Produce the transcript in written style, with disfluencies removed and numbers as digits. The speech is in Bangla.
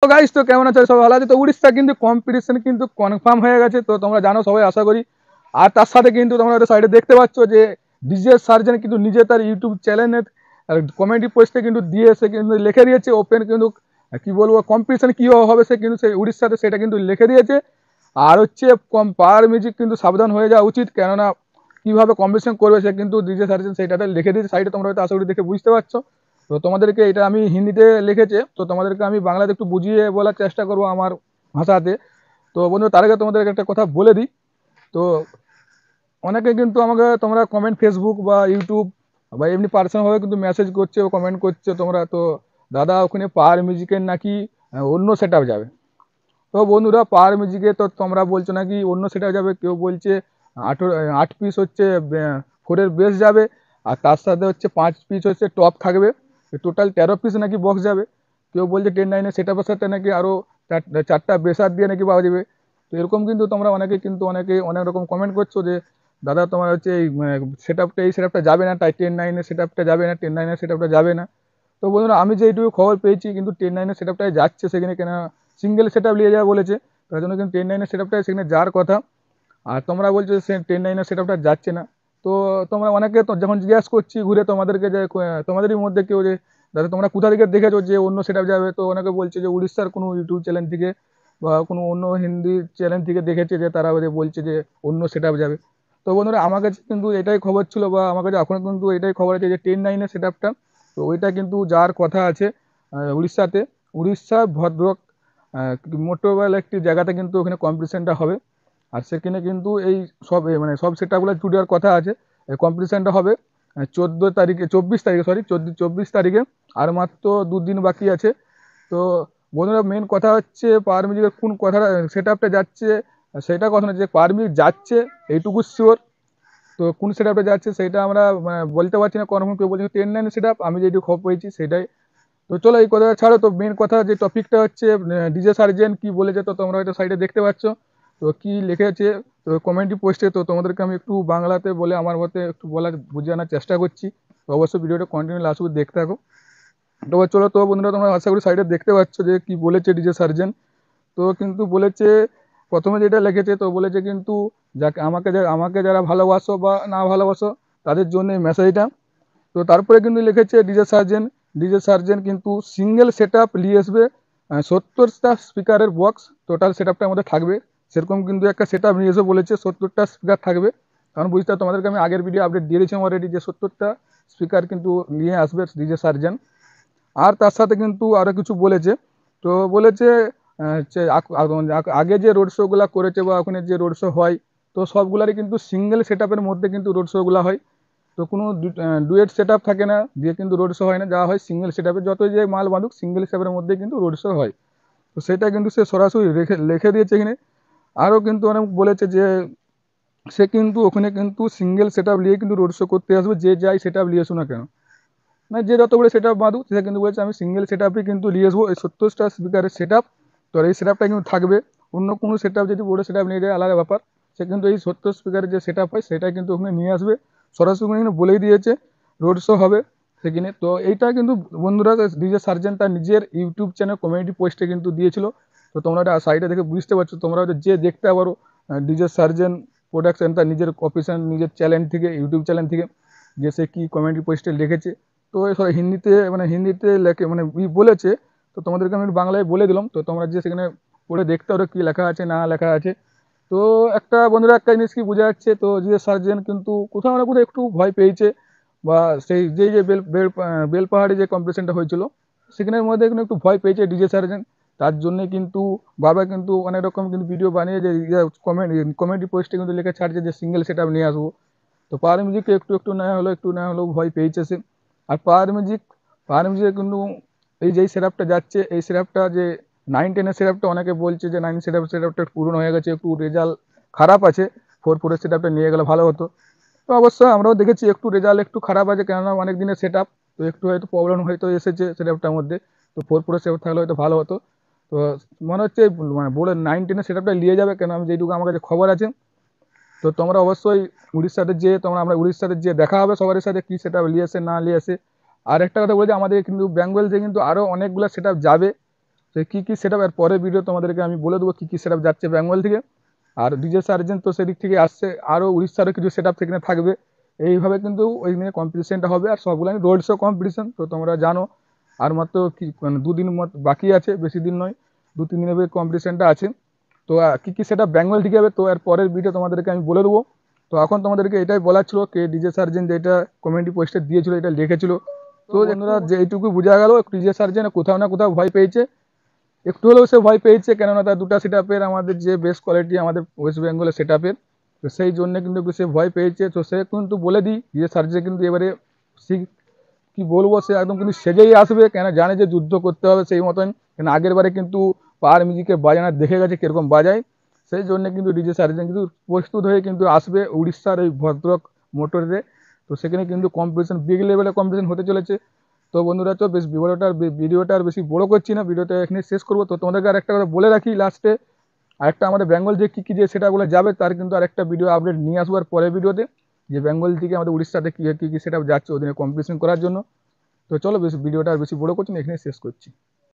তো গাইস, তো কেমন আছো? সবাই ভালো আছে তো? উড়িষ্যা কিন্তু কম্পিটিশন কিন্তু কনফার্ম হয়ে গেছে, তো তোমরা জানো সবাই, আশা করি। আর তার সাথে কিন্তু তোমরা সাইডে দেখতে পাচ্ছ যে ডিজে সার্জেন কিন্তু নিজে তার ইউটিউব চ্যানেলের কমেডি পোস্টে কিন্তু দিয়ে সে কিন্তু লিখে দিয়েছে ওপেন, কিন্তু কি বলবো, কম্পিটিশন কি হবে সে কিন্তু সেই উড়িষ্যাতে সেটা কিন্তু লিখে দিয়েছে। আর হচ্ছে পাওয়ার মিউজিক কিন্তু সাবধান হয়ে যাওয়া উচিত, কেননা কিভাবে কম্পিটিশন করবে সে কিন্তু ডিজে সার্জেন সেইটাতে লিখে দিয়েছে সাইডে, তোমরা হয়তো আশা করি দেখে বুঝতে পারছো। তো তোমাদেরকে এটা আমি হিন্দিতে লিখেছে, তো তোমাদেরকে আমি বাংলাতে একটু বুঝিয়ে বলার চেষ্টা করবো আমার ভাষাতে। তো বন্ধু, তার আগে তোমাদেরকে একটা কথা বলে দিই। তো অনেকে কিন্তু আমাকে তোমরা কমেন্ট ফেসবুক বা ইউটিউব বা এমনি পার্সোনালভাবে কিন্তু মেসেজ করছে ও কমেন্ট করছে তোমরা, তো দাদা ওখানে পাওয়ার মিউজিকের নাকি অন্য সেট যাবে। তো বন্ধুরা, পাওয়ার মিউজিকে তো তোমরা বলছো নাকি অন্য সেট যাবে, কেউ বলছে 8 পিস হচ্ছে ফোরের বেস যাবে, আর তার সাথে হচ্ছে 5 পিস হচ্ছে টপ থাকবে, টোটাল 13 পিস নাকি বক্স যাবে। কেউ বলছে 10-9 সেট আপের সাথে নাকি আরও চারটা বেসার দিয়ে নাকি পাওয়া যাবে। তো এরকম কিন্তু তোমরা অনেকে অনেক রকম কমেন্ট করছো যে দাদা তোমার হচ্ছে এই সেট আপটা, এই সেট আপটা যাবে না, তাই 10-9 সেট আপটা যাবে না, 10-9 সেট আপটা যাবে না। তো বন্ধুরা, আমি যেইটুকু খবর পেয়েছি কিন্তু 10-9 সেট আপটাই যাচ্ছে সেখানে, কেন সিঙ্গেল সেট আপ নিয়ে যাওয়া বলেছে, তার জন্য কিন্তু 10-9 সেট আপটাই সেখানে যাওয়ার কথা। আর তোমরা বলছো সে 10-9 সেট আপটা যাচ্ছে না। তো তোমরা অনেকে তো যখন জিজ্ঞাসা করছি ঘুরে তোমাদেরকে যে তোমাদেরই মধ্যে কেউ যে দাদা তোমরা কোথা থেকে দেখেছো যে অন্য সেট আপ যাবে, তো অনেকে বলছে যে উড়িষ্যার কোনো ইউটিউব চ্যানেল থেকে বা কোনো অন্য হিন্দি চ্যানেল থেকে দেখেছে যে তারা যে বলছে যে অন্য সেট আপ যাবে। তো বন্ধুরা, আমার কাছে কিন্তু এটাই খবর ছিল, বা আমার কাছে এখন কিন্তু এটাই খবর আছে যে 10-9 সেট আপটা, তো ওইটা কিন্তু যাওয়ার কথা আছে উড়িষ্যাতে। উড়িষ্যা ভদ্রক মোটোবেল একটি জায়গাতে কিন্তু ওখানে কম্পিটিশনটা হবে। আর সেখানে কিন্তু এই সব মানে সব সেট আপগুলো জুড়ে দেওয়ার কথা আছে। কম্পিটিশনটা হবে 14 তারিখে, 24 তারিখে, সরি 24 তারিখে। আর মাত্র 2 দিন বাকি আছে। তো বন্ধুরা, মেন কথা হচ্ছে পাওয়ার মিউজিকের কোন কথাটা সেট আপটা যাচ্ছে সেটা কথা না, যে পাওয়ার মিউজিক যাচ্ছে এইটুকু শিওর। তো কোন সেট আপটা যাচ্ছে সেটা আমরা বলতে পারছি না কনফার্ম, কেউ বলছে 10-9 সেট আপ, আমি যেটুকু খবর পেয়েছি সেটাই। তো চলো এই কথা ছাড়ো, তো মেন কথা যে টপিকটা হচ্ছে ডিজে সার্জেন কি বলেছে, তো তোমরা হয়তো সাইডে দেখতে পাচ্ছ তো কি লিখেছে। তো কমেন্টি পোস্টে তো তোমাদেরকে আমি একটু বাংলাতে বলে আমার মতে একটু বলার বোঝানোর চেষ্টা করছি। তো অবশ্যই ভিডিওটা কন্টিনিউ লাস্ট অবধি দেখতে থাকো। তো চলো, তো বন্ধুরা তোমরা আশা করি সাইডে দেখতে পাচ্ছ যে কি বলেছে ডিজে সার্জেন। তো কিন্তু বলেছে, প্রথমে যেটা লিখেছে তো বলেছে কিন্তু যাকে আমাকে যারা ভালোবাসো বা না ভালোবাসো তাদের জন্য এই মেসেজটা। তো তারপরে কিন্তু লিখেছে ডিজে সার্জেন কিন্তু সিঙ্গেল সেট আপ নিয়ে আসবে, 70টা স্পিকারের বক্স টোটাল সেট আপটার মধ্যে থাকবে। সেরকম কিন্তু একটা সেট আপ নিয়ে এসে বলেছে 70টা স্পিকার থাকবে। কারণ বুঝতে তোমাদেরকে আমি আগের ভিডিও আপডেট দিয়ে দিয়েছিলাম অলরেডি যে 70টা স্পিকার কিন্তু নিয়ে আসবে ডিজে সার্জেন। আর তার সাথে কিন্তু আরও কিছু বলেছে। তো বলেছে যে আগে যে রোড শোগুলো করেছে বা ওখানে যে রোড শো হয়, তো সবগুলারই কিন্তু সিঙ্গেল সেট আপের মধ্যে কিন্তু রোড শোগুলো হয়। তো কোনো ডুয়েট সেট আপ থাকে না, দিয়ে কিন্তু রোড শো হয় না, যা হয় সিঙ্গেল সেট আপে যত যে মাল বাঁধুক সিঙ্গেল সেট আপের মধ্যে কিন্তু রোড শো হয়। তো সেটা কিন্তু সে সরাসরি লিখে দিয়েছে এখানে। আরও কিন্তু অনেক বলেছে যে সে কিন্তু ওখানে কিন্তু সিঙ্গেল সেট আপ নিয়ে কিন্তু রোড শো করতে আসবে, যে যাই সেট আপ নিয়ে আসুক না কেন, মানে যে যত বড় সেট আপ বাঁধুক সে কিন্তু বলেছে আমি সিঙ্গেল সেট আপই কিন্তু নিয়ে আসবো, এই 70টা স্পিকারের সেট আপ। তো এই সেট আপটা কিন্তু থাকবে। অন্য কোনো সেট আপ যদি বড় সেট আপ নিয়ে যায় আলাদা ব্যাপার, সে কিন্তু এই 70 স্পিকারের যে সেট আপ হয় সেটা কিন্তু ওখানে নিয়ে আসবে। সরাসরি কিন্তু বলেই দিয়েছে রোড শো হবে সেখানে। তো এইটা কিন্তু বন্ধুরা ডিজে সার্জেন তার নিজের ইউটিউব চ্যানেল কমিউনিটি পোস্টে কিন্তু দিয়েছিল। তো তোমরা এটা সাইডে দেখে বুঝতে পারছো, তোমরা যে দেখতে পারো ডিজে সার্জেন প্রোডাকশন তার নিজের অফিসিয়াল নিজের চ্যানেল থেকে, ইউটিউব চ্যানেল থেকে, যে সে কী কমিউনিটি পোস্টে লিখেছে। তো সব হিন্দিতে লেখে মানে বলেছে। তো তোমাদেরকে আমি একটু বাংলায় বলে দিলাম, তো তোমরা যে সেখানে পড়ে দেখতে পারো কী লেখা আছে না লেখা আছে। তো বন্ধুরা একটা জিনিস কি বোঝা যাচ্ছে, তো যে সার্জেন কিন্তু কোথাও না কোথাও একটু ভয় পেয়েছে, বা সেই যে বেলপাহাড়ি যে কম্পিটিশনটা হয়েছিল সেখানের মধ্যে কিন্তু একটু ভয় পেয়েছে ডিজে সার্জেন। তার জন্যে কিন্তু বাবা কিন্তু অনেক রকম কিন্তু ভিডিও বানিয়ে যে কমেডি পোস্টে কিন্তু লিখে ছাড়ছে যে সিঙ্গেল সেট আপ নিয়ে আসবো। তো পাওয়ার মিউজিককে একটু না হলেও ভয় পেয়েছে সে। আর পাওয়ার মিউজিক কিন্তু এই যেই সেটআপটা যাচ্ছে, এই সেটআপটা যে 9-10 সেটআপটা অনেকে বলছে যে 9 সেটআপটা পুরনো হয়ে গেছে, একটু রেজাল্ট খারাপ আছে, 4-4 সেটআপটা নিয়ে গেলে ভালো হতো। তো অবশ্যই আমরাও দেখেছি একটু রেজাল্ট একটু খারাপ আছে, কেননা অনেক দিনের সেটআপ, তো একটু হয়তো প্রবলেম হয়তো এসেছে সেটআপটার মধ্যে। তো 4-4 সেটআপ থাকলে হয়তো ভালো হতো। তো মনে হচ্ছে মানে বলে 9-10 সেটআপটা নিয়ে যাবে, কেন আমি যেটুকু আমার কাছে খবর আছে। তো তোমরা অবশ্যই আমরা উড়িষ্যাতে যে দেখা হবে সবার সাথে কী সেট আপ নিয়ে আসে না নিয়ে আসে। আর একটা কথা বলছি, আমাদের কিন্তু বেঙ্গল থেকে কিন্তু আরও অনেকগুলো সেট আপ যাবে। সে কী কী সেট আপ এর পরের ভিডিও তোমাদেরকে আমি বলে দেবো কী কী সেট আপ যাচ্ছে বেঙ্গল থেকে। আর ডিজে সার্জেন্ট তো সেদিক থেকে আসছে, আরও উড়িষ্যারও কিছু সেট আপ সেখানে থাকবে। এইভাবে কিন্তু ওইখানে কম্পিটিশনটা হবে, আর সবগুলো রোড শো কম্পিটিশন তো তোমরা জানো। আর মাত্র কি মানে 2 দিন মতো বাকি আছে, বেশি দিন নয়, 2-3 দিনের কম্পিটিশনটা আছে। তো কী কী সেট আপ বেঙ্গল থেকে হবে তো এর পরের ভিডিও তোমাদেরকে আমি বলে দেবো। তো এখন তোমাদেরকে এটাই বলার ছিল, কে ডিজে সার্জেন্ট যেটা কমেন্টি পোস্টে দিয়েছিল এটা লিখেছিল। তো বন্ধুরা যে এইটুকু বোঝা গেল ডিজে সার্জেন্ট কোথাও না কোথাও ভয় পেয়েছে, একটু হলেও সে ভয় পেয়েছে, কেননা তার দুটো সেট আপের আমাদের যে বেস্ট কোয়ালিটি আমাদের ওয়েস্ট বেঙ্গলের সেট আপের, তো সেই জন্য কিন্তু সে ভয় পেয়েছে। তো সে কিন্তু বলে দিই ডিজে সার্জেন্ট কিন্তু এবারে কি বলবো, সে একদম কিন্তু সেজেই আসবে, কেন জানে যে যুদ্ধ করতে হবে সেই মতন। কেন আগের বারে কিন্তু পাওয়ার মিউজিকে বাজানো দেখে গেছে কীরকম বাজায়, সেই জন্য কিন্তু ডিজে সার্জেন্ট কিন্তু প্রস্তুত হয়ে কিন্তু আসবে উড়িষ্যার এই ভদ্রক মোটরে। তো সেখানে কিন্তু কম্পিটিশন বিগ লেভেলের কম্পিটিশন হতে চলেছে। তো বন্ধুরা তো বেশ ভিডিওটা আর বেশি বড় করছি না, ভিডিওটা এখানে শেষ করবো। তো তোমাদেরকে আর একটা কথা বলে রাখি লাস্টে, আরেকটা আমাদের বেঙ্গল যে কী কী যে সেটাগুলো যাবে তার কিন্তু আরেকটা ভিডিও আপডেট নিয়ে আসবো আর পরের ভিডিওতে, যে বেঙ্গল থেকে আমাদের উড়িষ্যাতে কী কী সেটা যাচ্ছে ওদিনে কম্পিটিশন করার জন্য। তো চলো বেশি ভিডিওটা আর বেশি বড় করছি না, এখানে শেষ করছি।